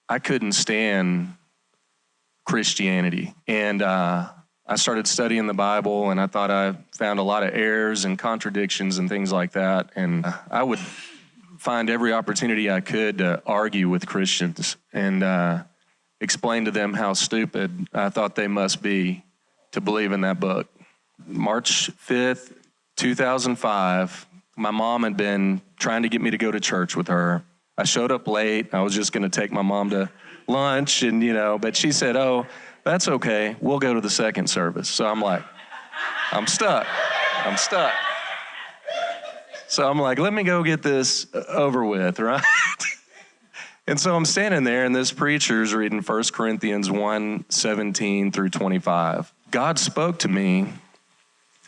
I couldn't stand Christianity. And I started studying the Bible, and I thought I found a lot of errors and contradictions and things like that. And I would find every opportunity I could to argue with Christians and explain to them how stupid I thought they must be to believe in that book. March 5th, 2005, my mom had been trying to get me to go to church with her. I showed up late. I was just going to take my mom to lunch, and but she said, "Oh, that's okay. We'll go to the second service." So I'm like, I'm stuck. So I'm like, let me go get this over with, right? And so I'm standing there, and this preacher's reading 1 Corinthians 1:17 through 25. God spoke to me,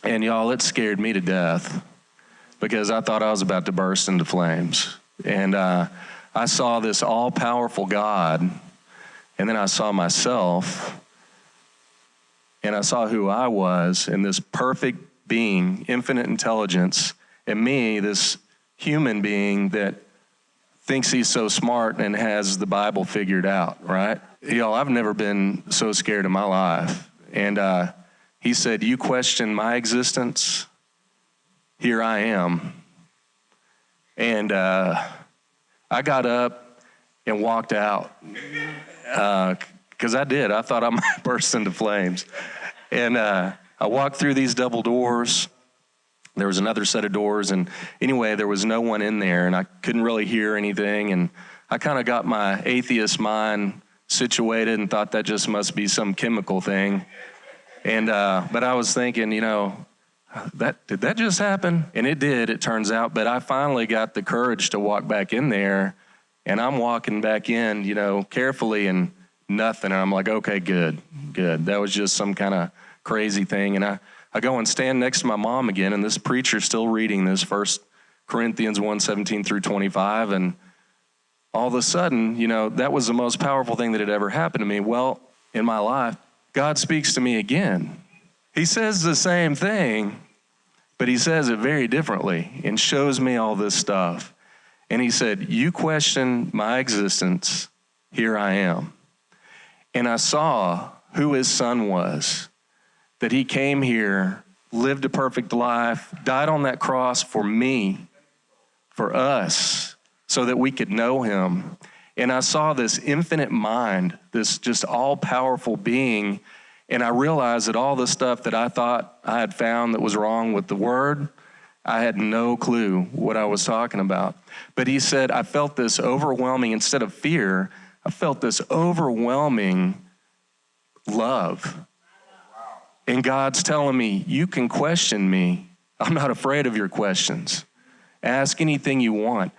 and y'all, it scared me to death because I thought I was about to burst into flames. And I saw this all-powerful God, and then I saw myself, and I saw who I was, and this perfect being, infinite intelligence, and me, this human being that thinks he's so smart and has the Bible figured out, right? Y'all, I've never been so scared in my life. And he said, "You question my existence? Here I am." And I got up and walked out because I did. I thought I might burst into flames. And I walked through these double doors. There was another set of doors, and anyway, there was no one in there, and I couldn't really hear anything, and I kind of got my atheist mind situated and thought that just must be some chemical thing. And but I was thinking, did that just happen? And it did, it turns out. But I finally got the courage to walk back in there, and I'm walking back in, carefully, and nothing. And I'm like, okay, good. That was just some kind of crazy thing. And I go and stand next to my mom again, and this preacher's still reading this 1 Corinthians 1:17 through 25. And all of a sudden, that was the most powerful thing that had ever happened to me. Well, in my life, God speaks to me again. He says the same thing, but he says it very differently and shows me all this stuff. And he said, "You question my existence, here I am." And I saw who his son was, that he came here, lived a perfect life, died on that cross for me, for us, so that we could know him. And I saw this infinite mind, this just all-powerful being. And I realized that all the stuff that I thought I had found that was wrong with the word, I had no clue what I was talking about. But he said, I felt this overwhelming, instead of fear, I felt this overwhelming love. And God's telling me, you can question me. I'm not afraid of your questions. Ask anything you want.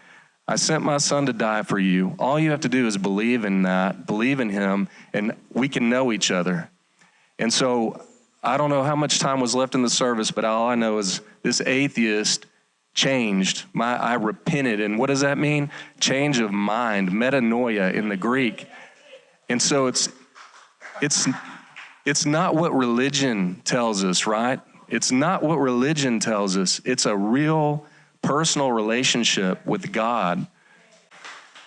I sent my son to die for you. All you have to do is believe in that, believe in him, and we can know each other. And so I don't know how much time was left in the service, but all I know is this atheist changed. I repented. And what does that mean? Change of mind, metanoia in the Greek. And so it's not what religion tells us, right? It's not what religion tells us. It's a real personal relationship with God.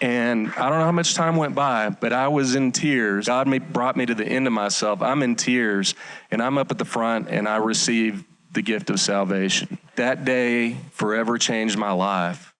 And I don't know how much time went by, but I was in tears. God brought me to the end of myself. I'm in tears, and I'm up at the front, and I received the gift of salvation. That day forever changed my life.